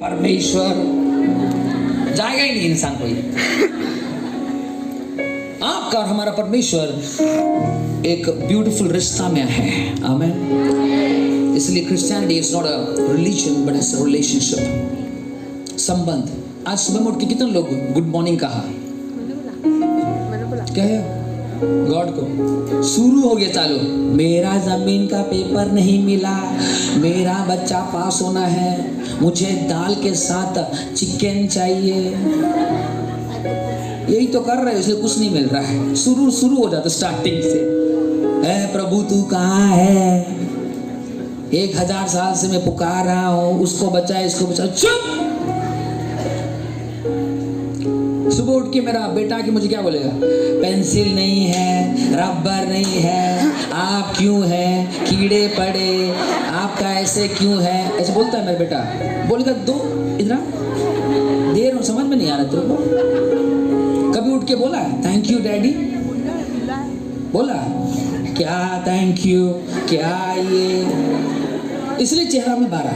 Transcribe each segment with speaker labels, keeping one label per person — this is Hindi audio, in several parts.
Speaker 1: परमेश्वर जाएगा ही नहीं इंसान कोई। आपका और हमारा परमेश्वर एक ब्यूटीफुल रिश्ता में है। आमीन। इसलिए Christianity is not a religion but it's a relationship, संबंध। आज सुबह में उठ के कितने लोग गुड मॉर्निंग कहा? क्या है? गॉड को शुरू हो गया चालू, मेरा जमीन का पेपर नहीं मिला, मेरा बच्चा पास होना है, मुझे दाल के साथ चिकन चाहिए। यही तो कर रहे हो, इसलिए कुछ नहीं मिल रहा है। शुरू हो जाता स्टार्टिंग से, ऐ प्रभु तू कहाँ है? 1000 साल से मैं पुकार रहा हूँ, उसको बचा इसको बचा। चुप। सुबह उठ के मेरा बेटा कि मुझे क्या बोलेगा? पेंसिल नहीं है, रबर नहीं है, आप क्यों है? कीड़े पड़े, आपका ऐसे क्यों है? ऐसे बोलता है मेरा बेटा। बोलेगा दो इतना देर समझ में नहीं आ रहा तेरे को। कभी उठ के बोला थैंक यू डैडी? बोला क्या थैंक यू? क्या ये? इसलिए चेहरा में बारा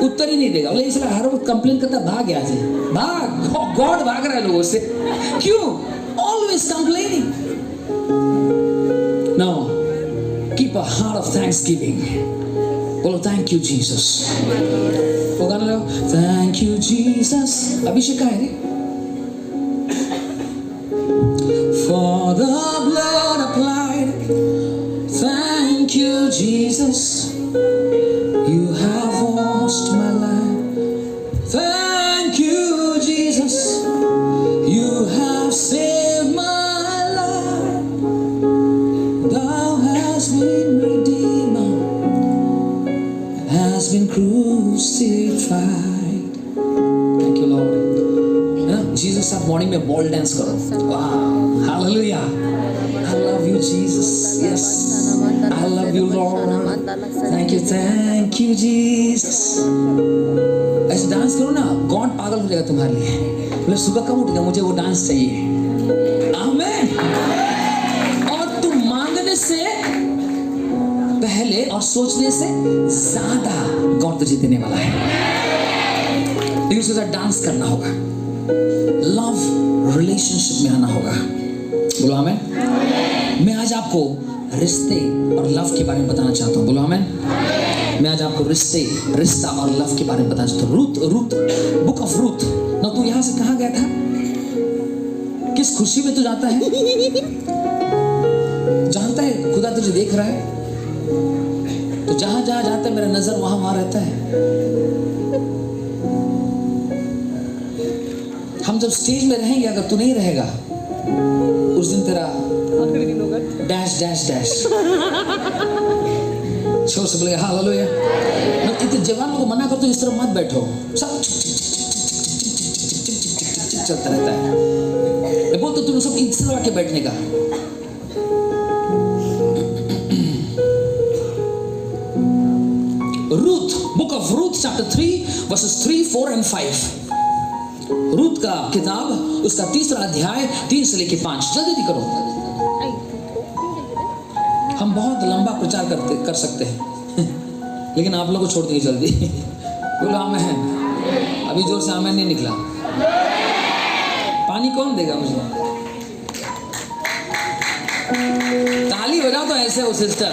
Speaker 1: उत्तर ही नहीं देगा। बोले इसलिए हर वक्त कंप्लेन करता, भाग यहाँ से, भाग। गॉड भाग रहा है लोगों से। क्यों? Always complaining. No, keep a heart of thanksgiving. बोलो थैंक यू जीसस। वो गाना लो, थैंक यू जीसस। अभिषेक का है रे। For the blood applied, thank you Jesus. You have washed my life. Thank you, Jesus. You have saved my life. Thou hast been redeemed, has been crucified. Thank you, Lord. Jesus, आप मॉर्निंग में बॉल डांस करो। वाह, hallelujah. I love you, Jesus. Yes, I love you, Lord. Thank you, Jesus. ऐसे डांस करो ना, गॉड पागल हो जाएगा तुम्हारे लिए। बोले सुबह कब उठ गया, मुझे वो डांस चाहिए। आमीन। और तुम मांगने से पहले और सोचने से ज्यादा गॉड तुझे देने वाला है। लेकिन उसके साथ डांस करना होगा, लव रिलेशनशिप में आना होगा। बोलो आमीन। मैं आज आपको रिश्ते और लव के बारे में बताना चाहता हूँ। बोलो आमीन। मैं आज आपको रिश्ता और लव के बारे में बताना चाहता हूँ। Ruth, book of Ruth. ना तू यहाँ से कहाँ गया था? किस खुशी में तू जाता है? जानता है खुदा तुझे देख रहा है, तो जहां जहां जाता है मेरा नजर वहां रहता है। हम जब स्टेज में रहेंगे, अगर तू नहीं रहेगा उस दिन तेरा डैश डैश डैश छोड़ से बोलेगा हालेलुया। मैं इतने जवानों को मना करता हूँ इस तरह मत बैठो, सब चलता रहता है। मैं बोलता तुम सब इस तरह के बैठने का। Ruth, book of Ruth chapter 3 versus 3, 4 and 5। Ruth का किताब उसका 3रा अध्याय 3 से लेकर 5। जल्दी करो, हम बहुत लंबा प्रचार कर सकते हैं लेकिन आप लोगों को छोड़ देंगे जल्दी। बोलो आमीन। अभी जोर से आमीन नहीं निकला। पानी कौन देगा मुझे? ताली हो जाओ तो ऐसे हो सिस्टर,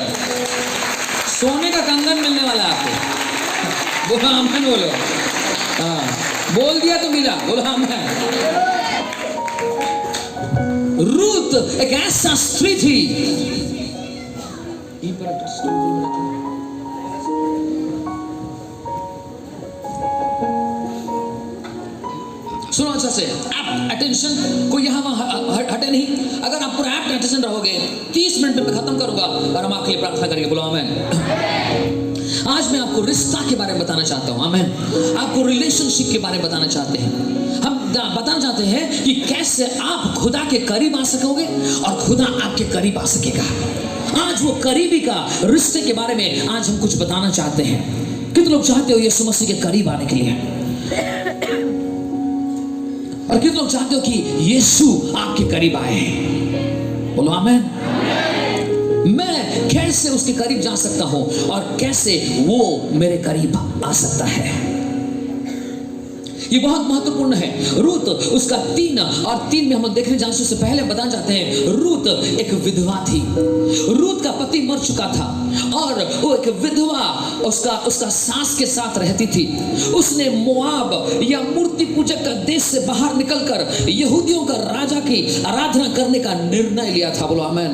Speaker 1: सोने का कंगन मिलने वाला है आपको। बोलो आमीन। बोलो हाँ, बोल दिया तो मिला। बोलो आमीन। रूथ एक ऐसा स्त्री थी, सुनो अच्छा से, अटेंशन कोई यहाँ वहाँ हटे नहीं। अगर आप पूरा एप्ट अटेंशन रहोगे 30 मिनट में मैं खत्म करूंगा और हम आपके लिए प्रार्थना करेंगे। बोलो आमीन। आज मैं आपको रिश्ता के बारे में बताना चाहता हूँ। आमीन। आपको रिलेशनशिप के बारे में बताना चाहते हैं। हम बताना चाहते हैं कि कैसे आप खुदा के करीब आ सकोगे और खुदा आपके करीब आ सकेगा। आज वो करीबी का रिश्ते के बारे में आज हम कुछ बताना चाहते हैं। कितने लोग चाहते हो यीशु मसीह के करीब आने के लिए, और कितने लोग चाहते हो कि यीशु आपके करीब आए? बोलो आमीन। मैं कैसे उसके करीब जा सकता हूं और कैसे वो मेरे करीब आ सकता है? ये बहुत महत्वपूर्ण है। रूत उसका 3 और 3 में हम लोग देखने जाने से पहले बता जाते हैं, रूत एक विधवा थी। रूत का पति मर चुका था और वो एक विधवा उसका सास के साथ रहती थी। उसने मोआब या मूर्ति पूजक का देश से बाहर निकलकर यहूदियों का राजा की आराधना करने का निर्णय लिया था। बोलो आमीन।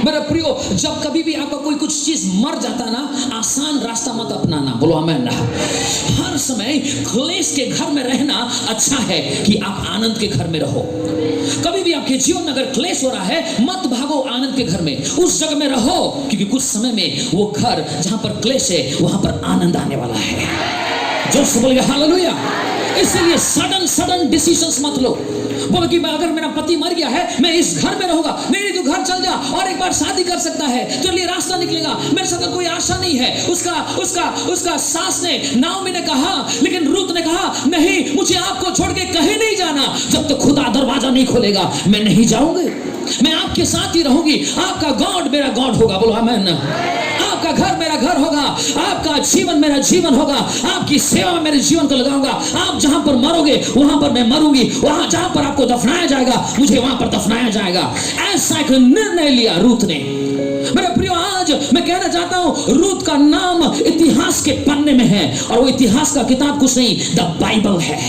Speaker 1: मेरे प्रियो, जब कभी भी आपका कोई कुछ चीज मर जाता ना, आसान रास्ता मत अपनाना। बोलो आमीन। हर समय क्लेश के घर में रहना अच्छा है कि आप आनंद के घर में रहो। कभी भी आपके जीवन में अगर क्लेश हो रहा है, मत भागो आनंद के घर में, उस जगह में रहो, क्योंकि कुछ समय में वो घर जहां पर क्लेश है वहां पर आनंद आने वाला है। जोर से बोलिए हालेलुया। इसलिए सडन डिसीजंस मत लो। बोलो कि अगर मेरा पति मर गया है, मैं इस घर में रहूंगा। नहीं, तू घर चल जा और एक बार शादी कर सकता है, तो लिए रास्ता निकलेगा। मेरे साथ कोई आशा नहीं है। उसका सास ने, नाओमी ने कहा, लेकिन रूत ने कहा नहीं, मुझे आपको छोड़ के कहीं नहीं जाना। जब तक खुदा दरवाजा नहीं खोलेगा मैं नहीं जाऊंगी। मैं आपके साथ ही रहूंगी। आपका गॉड मेरा गॉड होगा। बोलो आमीन। आपका घर मेरा घर होगा, आपका जीवन मेरा जीवन होगा, आपकी सेवा में मेरे जीवन को लगाऊंगा। आप जहां पर मरोगे वहां पर मैं मरूंगी, वहां जहां पर आपको दफनाया जाएगा मुझे वहां पर दफनाया जाएगा। ऐसा एक निर्णय लिया रूत ने। मेरे प्रियो, आज मैं कहना चाहता हूं, रूत का नाम इतिहास के पन्ने में है और वो इतिहास का किताब कुछ नहीं, द बाइबल है।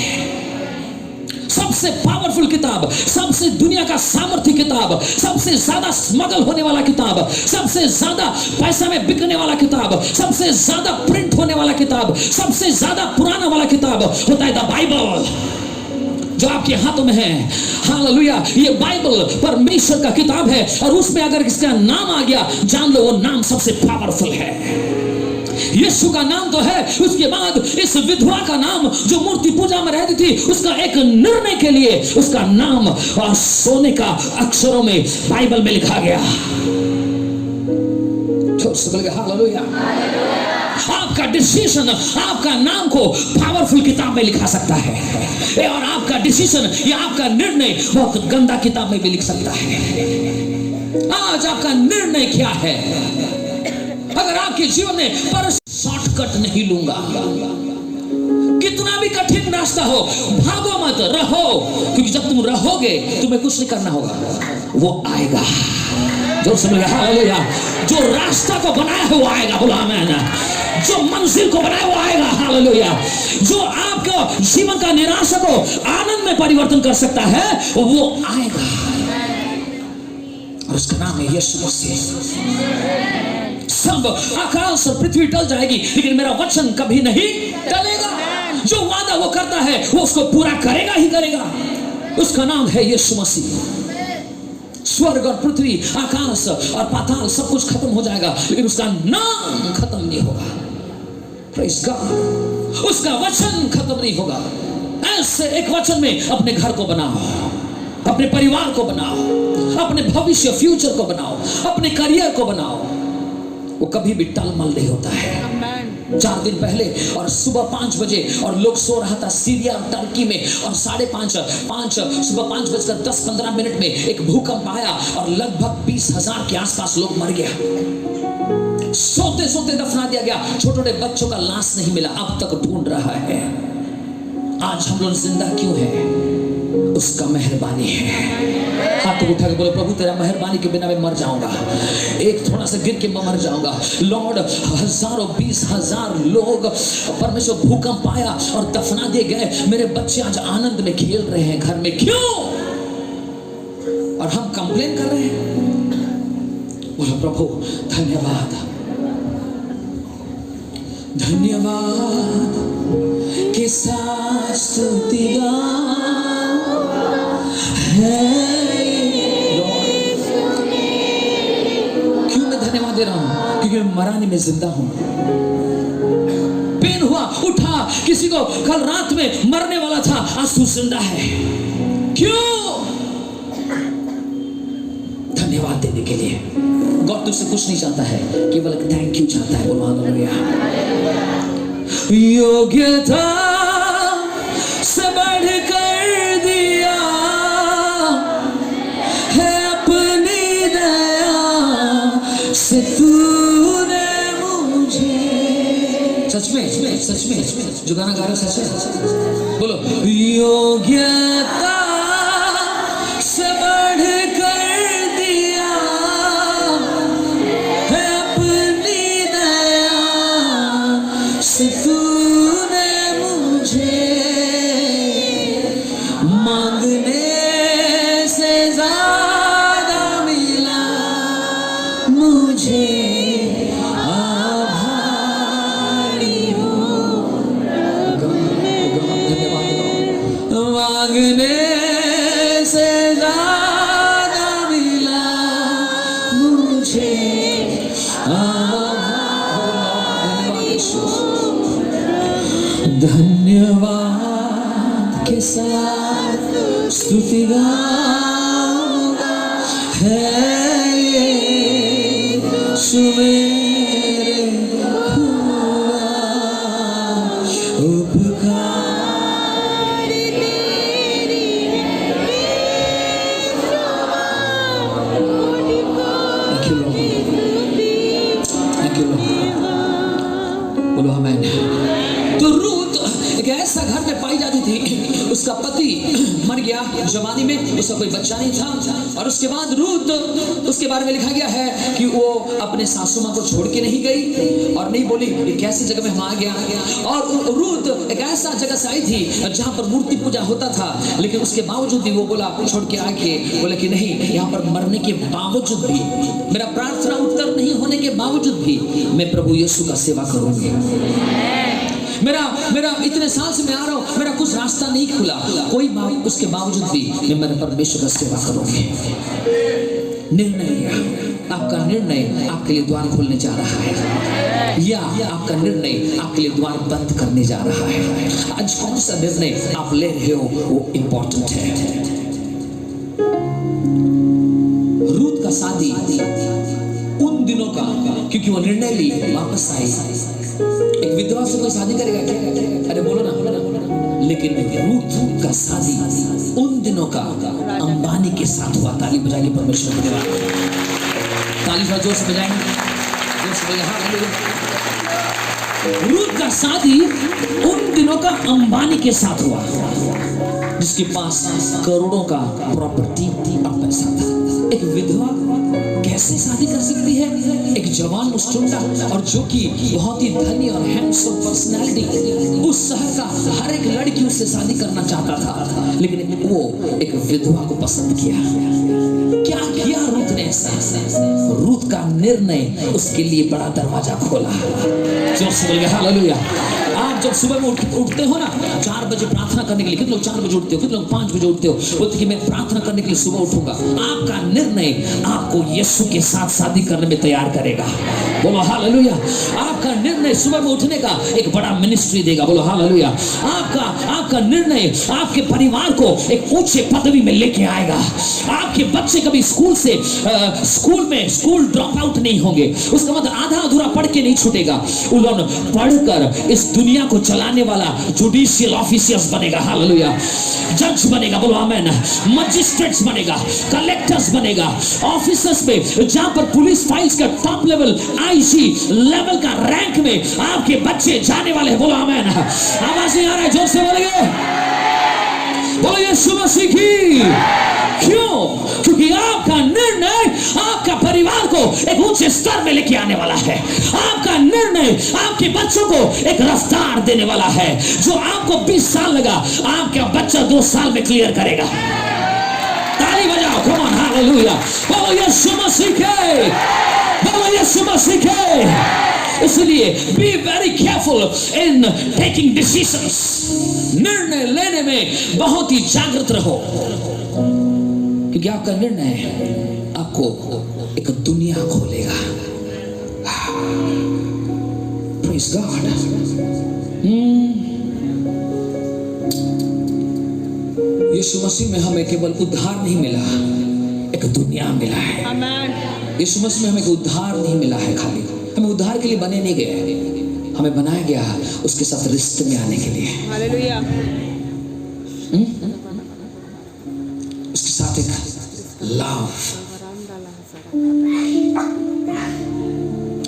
Speaker 1: सबसे पावरफुल किताब, सबसे दुनिया का सामर्थ्य किताब, सबसे ज्यादा स्मगल होने वाला किताब, सबसे ज्यादा पैसा में बिकने वाला किताब, सबसे ज्यादा प्रिंट होने वाला किताब, सबसे ज्यादा पुराना वाला किताब होता है द बाइबल, जो आपके हाथों में है। हालेलुया। ये बाइबल परमेश्वर का किताब है और उसमें अगर इसका नाम आ गया, जान लो वो नाम सबसे पावरफुल है। यीशु का नाम तो है, उसके बाद इस विधवा का नाम जो मूर्ति पूजा में रहती थी, उसका एक निर्णय के लिए उसका नाम और सोने का अक्षरों में बाइबल में लिखा गया। हालेलुया। आपका डिसीजन आपका नाम को पावरफुल किताब में लिखा सकता है, और आपका डिसीजन या आपका निर्णय बहुत गंदा किताब में भी लिख सकता है। आज आपका निर्णय क्या है? अगर आपके जीवन में पर शॉर्टकट नहीं लूंगा, कितना भी कठिन रास्ता हो, भागो मत, रहो, क्योंकि जब तुम रहोगे तुम्हें कुछ नहीं करना होगा, वो आएगा। जो समझ हालेलुया। जो रास्ता को बनाया है वो आएगा। बोलो आमीन। जो मंजिल को बनाया वो आएगा। हालेलुया। जो आपको जीवन का निराशा को आनंद में परिवर्तन कर सकता है वो आएगा, और उसका नाम है यीशु मसीह। सब आकाश और पृथ्वी टल जाएगी, लेकिन मेरा वचन कभी नहीं टलेगा। जो वादा वो करता है वो उसको पूरा करेगा ही करेगा। उसका नाम है यीशु मसीह। स्वर्ग और पृथ्वी, आकाश और पाताल सब कुछ खत्म हो जाएगा, लेकिन उसका नाम खत्म नहीं होगा। Praise God. उसका वचन खत्म नहीं होगा। ऐसे एक वचन में अपने घर को बनाओ, अपने परिवार को बनाओ, अपने भविष्य फ्यूचर को बनाओ, अपने करियर को बनाओ। वो कभी भी टलमल नहीं होता है। 4 दिन पहले और सुबह 5 बजे और लोग सो रहा था सीरिया और टर्की में, और 5:30 सुबह 5:10-15 में एक भूकंप आया और लगभग 20,000 के आसपास लोग मर गया। सोते सोते दफना दिया गया। छोटे छोटे बच्चों का लाश नहीं मिला, अब तक ढूंढ रहा है। आज हम लोग जिंदा क्यों है? उसका मेहरबानी है। हाथ उठा के बोलो, प्रभु तेरा मेहरबानी के बिना मैं मर जाऊंगा, एक थोड़ा सा गिर के मैं मर जाऊंगा। लॉर्ड, हजारों 20,000 लोग परमेश्वर भूकंप आया और दफना दिए गए। मेरे बच्चे आज आनंद में खेल रहे हैं घर में, क्यों? और हम कंप्लेन कर रहे हैं। बोलो प्रभु धन्यवाद, धन्यवाद के साथ स्तुति क्यों मैं धन्यवाद दे रहा हूं? क्योंकि मैं मरानी में जिंदा हूं। पेन हुआ, उठा, किसी को कल रात में मरने वाला था, आज तू जिंदा है। क्यों? धन्यवाद देने के लिए। गॉड तुझसे कुछ नहीं चाहता है, केवल थैंक यू चाहता है। बोलो हालेलुया। योग्यता से बढ़कर दिया है अपनी दया से तूने मुझे। सच में में जो गाना गा रहे हो सच में बोलो। योग्यता से बढ़ कर दिया है अपनी दया से तूने मुझे, मांगने से ज्यादा मिला मुझे, मांगने से ज्यादा मिला मुझे। धन्यवाद के साथ स्तुति गाऊंगा है यीशु मेरे खुदा उपकार। बोलो आमीन। तो रूत एक ऐसा घर में पाई जाती थी, उसका पति मर गया जवानी में, उसका कोई बच्चा नहीं था, और उसके बाद रूत, उसके बारे में लिखा गया है कि वो अपने सासू माँ को छोड़ के नहीं गई और नहीं बोली ये कैसी जगह में हम आ गया। और रूत एक ऐसा जगह से आई थी जहाँ पर मूर्ति पूजा होता था, लेकिन उसके बावजूद भी वो बोला छोड़ के आके बोला कि नहीं, यहाँ पर मरने के बावजूद भी, मेरा प्रार्थना उत्तर नहीं होने के बावजूद भी मैं प्रभु यीशु का सेवा करूंगी। मेरा इतने साल से मैं आ रहा हूँ, मेरा कुछ रास्ता नहीं खुला, कोई उसके बावजूद भी मैं मेरे परमेश्वर का सेवा करूंगी। निर्णय लिया, आपका निर्णय आपके लिए द्वार खोलने जा रहा है, या आपका निर्णय आपके लिए द्वार बंद करने जा रहा है। आज कौन सा निर्णय आप ले रहे हो वो इम्पोर्टेंट है। रूत का शादी उन दिनों का, क्योंकि वो निर्णय ली वापस आई। एक विधवा से कोई शादी करेगा क्या? अरे बोलो ना। लेकिन रूत का शादी उन दिनों का अंबानी के साथ हुआ। ताली बजाएंगे परमेश्वर के लिए, ताली जोर से बजाएंगे, जोर से बजाएंगे। रूत का शादी उन दिनों का अंबानी के साथ हुआ, जिसके पास करोड़ों का प्रॉपर्टी और पैसा था। एक विधवा कैसे शादी कर सकती है? एक जवान मुस्टुंडा और जो कि बहुत ही धनी और हैंडसम पर्सनालिटी, उस शहर का हर एक लड़की उससे शादी करना चाहता था, लेकिन वो एक विधवा को पसंद किया। क्या किया रूत ने? रूत का निर्णय उसके लिए बड़ा दरवाजा खोला। जोर से बोलिए हालेलुया। आप जब सुबह में उठते हो ना 4 बजे प्रार्थना करने के लिए, कितने लोग 4 बजे उठते हो, कितने लोग 5 बजे उठते हो, बोलते कि मैं प्रार्थना करने के लिए सुबह उठूंगा। आपका निर्णय आपको यीशु के साथ शादी करने में तैयार करेगा। बोलो हालेलुया। आपका निर्णय सुबह में उठने का एक बड़ा मिनिस्ट्री देगा। बोलो हालेलुया। आपका निर्णय आपके परिवार को एक ऊंचे पदवी में लेके आएगा। आपके बच्चे कभी स्कूल ड्रॉप आउट नहीं होंगे। उसका मतलब आधा अधूरा पढ़ के नहीं छूटेगा। उन्होंने पढ़कर इस दुनिया को चलाने वाला जुडिशियल ऑफिसर्स बनेगा। हालेलुया। जज बनेगा। बोलो आमेन। मजिस्ट्रेट्स बनेगा, कलेक्टर्स बनेगा, ऑफिसर्स में जहां पर पुलिस फाइल्स का टॉप लेवल आईजी लेवल का रैंक में आपके बच्चे जाने वाले हैं। बोलो आमेन। आवाज नहीं आ रहा है? जोर से बोलिए। बोलो यीशु मसीह की। क्यों? क्योंकि आपका निर्णय आपका परिवार को एक ऊंचे स्तर में लेके आने वाला है। आपका निर्णय आपके बच्चों को एक रफ्तार देने वाला है। जो आपको 20 साल लगा, आपका बच्चा 2 साल में क्लियर करेगा। ताली बजाओ, कम ऑन, हालेलुया। बोलो यीशु मसीह के, बोलो यीशु मसीह के। इसलिए be very careful in taking decisions. निर्णय लेने में बहुत ही जागृत रहो, क्योंकि आपका निर्णय आपको एक दुनिया खोलेगा। Praise God. यीशु मसीह में हमें केवल उद्धार नहीं मिला, एक दुनिया मिला है। आमीन। यीशु मसीह में हमें उद्धार नहीं मिला है, खाली हमें उद्धार के लिए बने नहीं गए, हमें बनाया गया उसके साथ रिश्ते में आने के लिए। हालेलुया। उसके साथ एक love.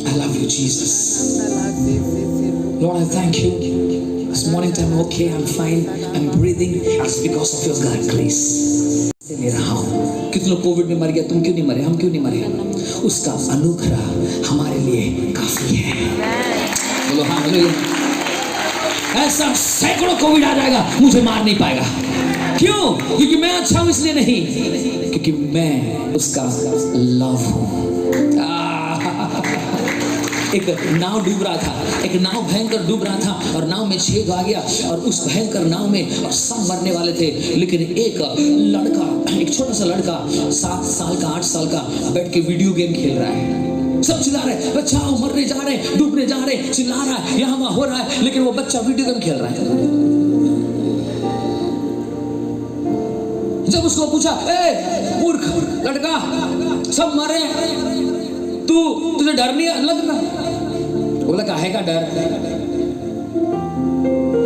Speaker 1: I love you, Jesus. Lord, I thank you this morning time, okay, I'm fine, I'm breathing. It's because of your God grace. ले रहा हूँ। कितने लोग कोविड में मर गया, तुम क्यों नहीं मरे, हम क्यों नहीं मरे? उसका अनुग्रह हमारे लिए काफी है। बोलो हालेलुया। ऐसा सैकड़ों कोविड आ जाएगा, मुझे मार नहीं पाएगा। क्यों? क्योंकि मैं अच्छा हूं, इसलिए नहीं, क्योंकि मैं उसका लव हूं। एक नाव डूब रहा था, एक नाव भयंकर डूब रहा था और नाव में छेद आ गया और उस भयंकर नाव में और सब मरने वाले थे, लेकिन एक लड़का, एक छोटा सा लड़का 7 साल का 8 साल का बैठ के वीडियो गेम खेल रहा है। सब चिल्ला रहे बचाओ, मरने जा रहे, डूबने जा रहे, चिल्ला रहा है, यहाँ वहाँ हो रहा है, लेकिन वो बच्चा वीडियो गेम खेल रहा है। जब उसको पूछा, ए मूर्ख लड़का, सब मरे, तुझे डर नहीं लगता? बोला काहे का डर?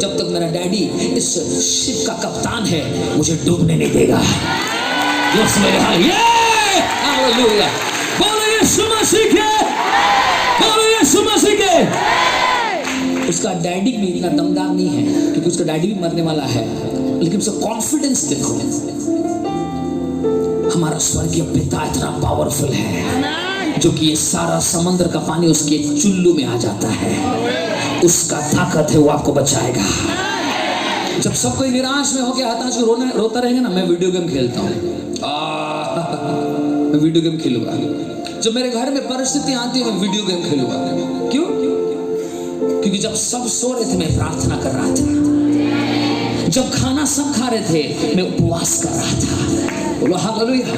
Speaker 1: जब तक मेरा डैडी इस शिप का कप्तान है, मुझे डूबने नहीं देगा। हालेलुया। बोलो यीशु मसीह के, बोलो यीशु मसीह के। उसका डैडी भी इतना दमदार नहीं है, क्योंकि उसका डैडी भी मरने वाला है, लेकिन उसका कॉन्फिडेंस देखो। हमारा स्वर्गीय पिता इतना पावरफुल है जो कि ये सारा समंदर का पानी उसके चुल्लू में आ जाता है। उसका ताकत है, वो आपको बचाएगा। जब सब कोई निराश में होकर हताश रोता रहेगा ना, मैं वीडियो गेम खेलता हूँ। मैं वीडियो गेम खेलूंगा। जब मेरे घर में परिस्थिति आती है, मैं वीडियो गेम खेलूंगा। क्यों? क्योंकि जब सब सो रहे थे, मैं प्रार्थना कर रहा था। जब खाना सब खा रहे थे, मैं उपवास कर रहा था। बोलो हालेलुया।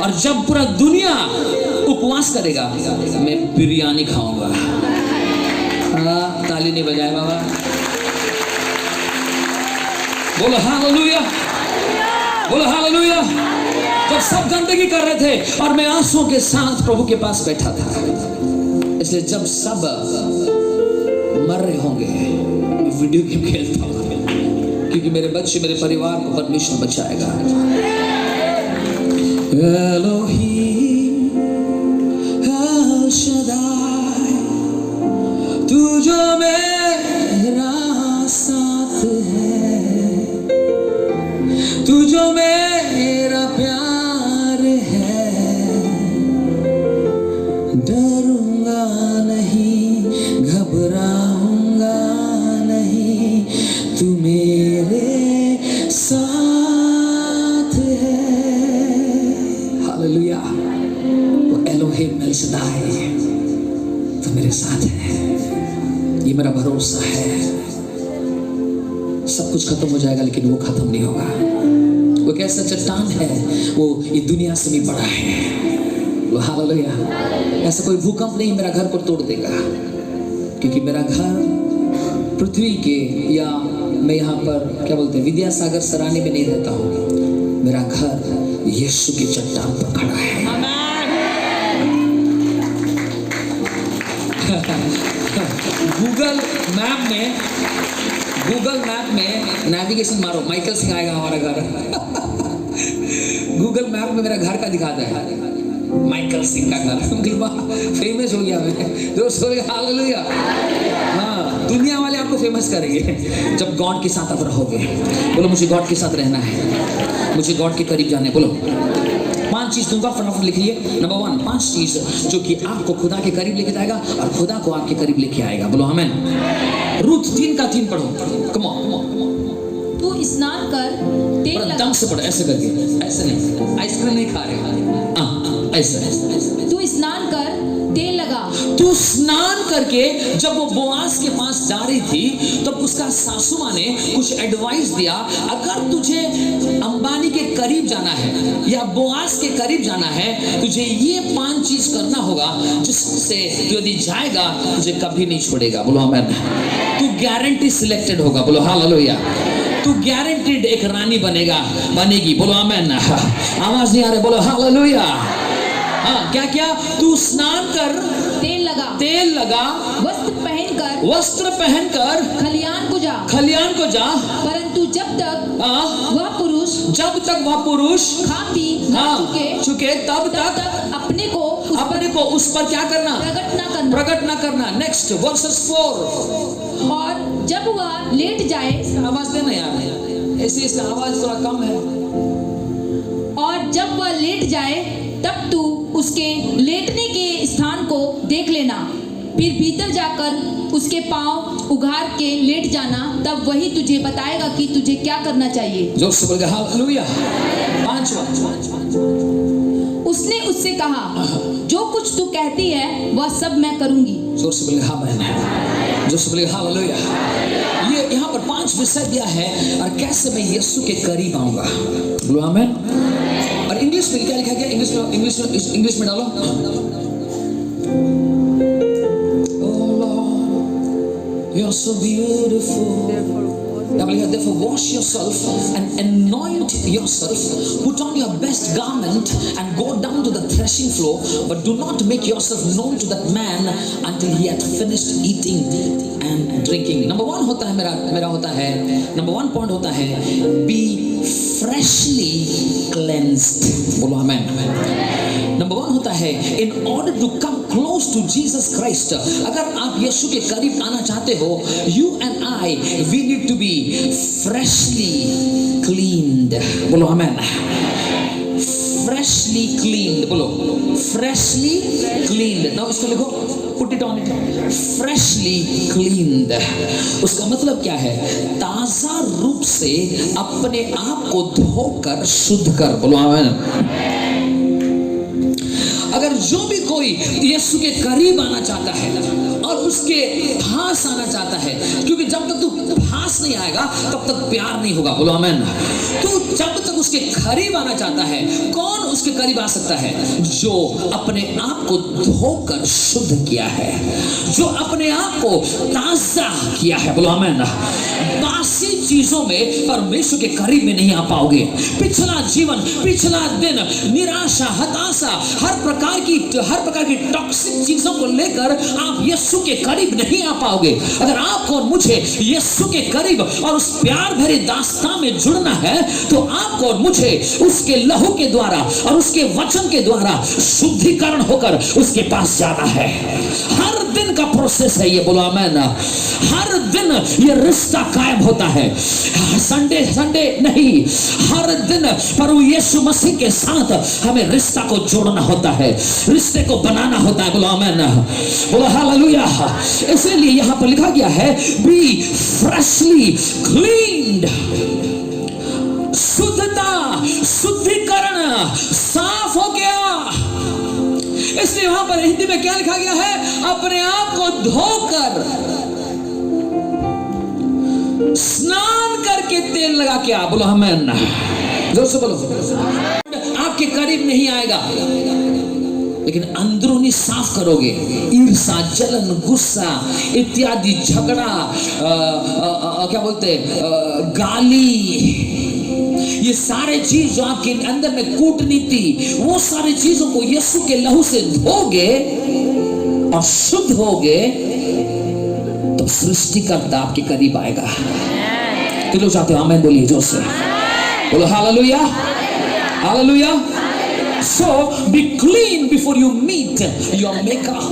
Speaker 1: और जब पूरा दुनिया उपवास करेगा, मैं बिरयानी खाऊंगा। ताली नहीं बजाए बाबा। बोलो हालेलुया, बोलो हालेलुया। जब सब गंदगी कर रहे थे और मैं आंसुओं के साथ प्रभु के पास बैठा था, इसलिए जब सब मर रहे होंगे, मैं वीडियो गेम खेलता हूँ, क्योंकि मेरे बच्चे, मेरे परिवार को परमेश्वर बचाएगा। एलोहीम एल शदाई, तू जो मेरा साथ है, तू जो मेरा प्यार है, डरूंगा नहीं, घबराऊंगा नहीं, तू मेरे साथ है। हालेलुया। वो एलोहीम एल शदाई, तो मेरे साथ है। ये मेरा भरोसा है। सब कुछ खत्म हो जाएगा, लेकिन वो खत्म नहीं होगा। वो कैसा चट्टान है, वो ये दुनिया से भी बड़ा है। वो हालेलुया। ऐसा कोई भूकंप नहीं मेरा घर को तोड़ देगा, क्योंकि मेरा घर पृथ्वी के, या मैं यहाँ पर क्या बोलते हैं, विद्यासागर सरानी में नहीं रहता हूँ। मेरा घर यीशु की चट्टान पर खड़ा है। गूगल मैप में नेविगेशन मारो, माइकल सिंह आएगा हमारा घर। गूगल मैप में मेरा घर का दिखाता है, माइकल सिंह का घर। फेमस हो गया मैं, जो सो गया। हालेलुया। हाँ, दुनिया वाले आपको फेमस करेंगे जब गॉड के साथ आप रहोगे। बोलो मुझे गॉड के साथ रहना है, मुझे गॉड के करीब जाना है। बोलो 5 चीज दूंगा, फटाफट लिखिए। नंबर 1, 5 चीज जो कि आपको खुदा के करीब लेके जाएगा और खुदा को आपके करीब लेके आएगा। बोलो आमीन। रूथ 3:3 पढ़ो। Come on.
Speaker 2: तू स्नान कर, तेल लगा।
Speaker 1: दम से पढ़ो, ऐसे करके, ऐसे नहीं, आइसक्रीम नहीं खा रहे, ऐसे।
Speaker 2: तू स्नान कर, तेल लगा।
Speaker 1: तू स्नान करके जब वो बोआज के पास जा रही थी, तब उसका सासू माँ ने कुछ एडवाइस दिया, अगर तुझे अंबानी के करीब जाना है या बोआज के करीब जाना है, तुझे ये 5 चीज करना होगा, जिससे तू यदि जाएगा तुझे कभी नहीं छोड़ेगा। बोलो आमीन। तू गारंटी सिलेक्टेड होगा। बोलो हालेलुया। तू गारंटीड एक रानी बनेगी। बोलो आमीन। आवाज नहीं आ रही, बोलो हालेलुया। हाँ, क्या क्या? तू स्नान कर, तेल लगा, वस्त्र पहनकर खलियान को जा, परंतु जब तक वह पुरुष
Speaker 2: खा पी
Speaker 1: चुके तब तक अपने को उस पर क्या करना? प्रकट ना करना। Next versus 4।
Speaker 2: और जब वह लेट जाए,
Speaker 1: आवाज देना यार, ऐसे इसका आवाज थोड़ा कम है।
Speaker 2: और जब वह लेट जाए तब तू उसके लेटने के स्थान को देख लेना, फिर भीतर जाकर उसके पांव उघाड़ के लेट जाना, तब वही तुझे बताएगा कि तुझे क्या करना चाहिए।
Speaker 1: जोर से बोल हालेलुया। पांचवा,
Speaker 2: उसने उससे कहा, जो कुछ तू कहती है वह सब मैं करूंगी।
Speaker 1: जोर से बोल हाँ बहन, जोर से बोल हालेलुया। ये यहाँ पर 5 विषय दिया है और कैसे मैं यीशु के करीब आऊंगा। बोलो आमीन। और इंग्लिश में क्या लिखा गया? इंग्लिश में डालो। You're so beautiful. Therefore, wash yourself and anoint yourself. Put on your best garment and go down to the threshing floor. But do not make yourself known to that man until he had finished eating and drinking. Number 1 होता है मेरा होता है, number 1 point होता है, be freshly cleansed. बोलो आमीन। नंबर 1 होता है, in order to come close to Jesus Christ, अगर आप यीशु के करीब आना चाहते हो, you and I, we need to be freshly cleaned. बोलो आमीन। freshly cleaned, बोलो freshly cleaned। now इसको लिखो, put it on it, freshly cleaned। उसका मतलब क्या है? ताजा रूप से अपने आप को धोकर शुद्ध कर। बोलो आमीन। अगर जो भी कोई यीशु के करीब आना चाहता है और उसके पास आना चाहता है, क्योंकि जब तक तू पास नहीं आएगा तब तक प्यार नहीं होगा। बोलो आमीन। तू जब तक उसके करीब आना चाहता है, कौन उसके करीब आ सकता है? जो अपने आप को धोकर शुद्ध किया है, जो अपने आप को ताजा किया है। बोलो आमीन। बासी चीजों में परमेश्वर के करीब में नहीं आ पाओगे। पिछला जीवन, पिछला दिन, निराशा, हताशा, हर प्रकार की टॉक्सिक चीजों को लेकर आप यीशु के करीब नहीं आ पाओगे। अगर आपको और मुझे यीशु के करीब और उस प्यार भरे दास्तान में जुड़ना है, तो आपको और मुझे उसके लहू के द्वारा और उसके वचन के द्वारा शुद्धिकरण होकर उसके पास जाना है। हर दिन का प्रोसेस है ये। बोलो आमीन। हर दिन ये रिश्ता कायम होता है। संडे नहीं, हर दिन प्रभु यीशु मसीह के साथ हमें रिश्ता को जोड़ना होता है, रिश्ते को बनाना होता है। बोलो आमीन। बोलो हालेलुया। इसलिए यहां पर लिखा गया है, बी फ्रेशली क्लीन्ड। शुद्धता, शुद्धिकरण, साफ हो गया। इसलिए वहां पर हिंदी में क्या लिखा गया है? अपने आप को धोकर, स्नान करके, तेल लगा के आ। बोलो आमीन। जोर से बोलो। आपके करीब नहीं आएगा, लेकिन अंदरूनी साफ करोगे। ईर्षा, जलन, गुस्सा इत्यादि, झगड़ा, क्या बोलते, गाली, ये सारे चीज जो आपके अंदर में, कूटनीति, वो सारी चीजों को यीशु के लहू से धोगे और शुद्ध होगे, तो सृष्टिकर्ता आपके करीब आएगा। तो लोग चाहते हो आमीन बोलिए जोर से। बोलो hallelujah, hallelujah. So be clean before you meet your maker.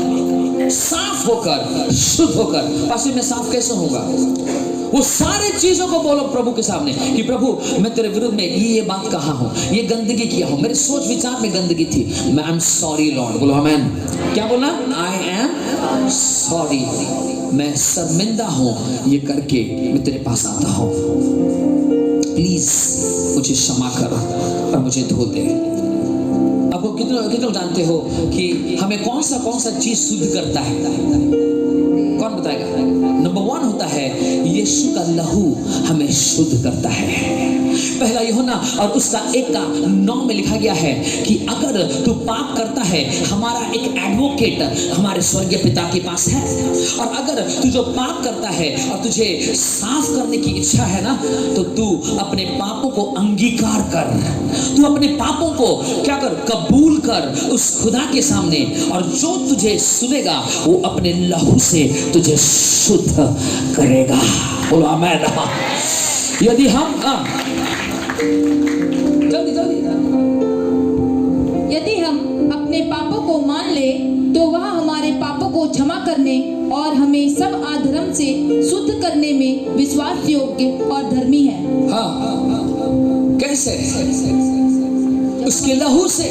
Speaker 1: साफ होकर, शुद्ध होकर। पासी में साफ कैसे होगा? वो सारे चीजों को बोलो प्रभु के सामने कि प्रभु, मैं तेरे विरुद्ध में ये बात कहा हूं, ये गंदगी किया हूं, मेरे सोच विचार में गंदगी थी, मैं आई एम सॉरी लॉर्ड। बोलो आमीन। क्या बोलना? आई एम सॉरी, मैं शर्मिंदा हूं ये करके, मैं तेरे पास आता हूं, प्लीज मुझे क्षमा कर और मुझे धो दे। आपको कितने लोग जानते हो कि हमें कौन सा चीज शुद्ध करता है? कौन बताएगा? नंबर 1 होता है, यीशु का लहू हमें शुद्ध करता है। पहला यूहन्ना और उसका 1:9 में लिखा गया है कि अगर तू पाप करता है, हमारा एक एडवोकेट हमारे स्वर्गीय पिता के पास है। और अगर तू जो पाप करता है और तुझे साफ करने की इच्छा है ना, तो तू अपने पापों को अंगीकार कर, तू अपने पापों को क्या कर, कबूल कर उस खुदा के सामने, और जो तुझे सुनेगा वो अपने लहू से तुझे शुद्ध करेगा। बोलो आमीन। यदि हम
Speaker 2: यदि हम अपने पापों को मान ले तो वह हमारे पापों को क्षमा करने और हमें सब अधर्म से शुद्ध करने में विश्वास योग्य और धर्मी है।
Speaker 1: हाँ, कैसे? उसके लहू से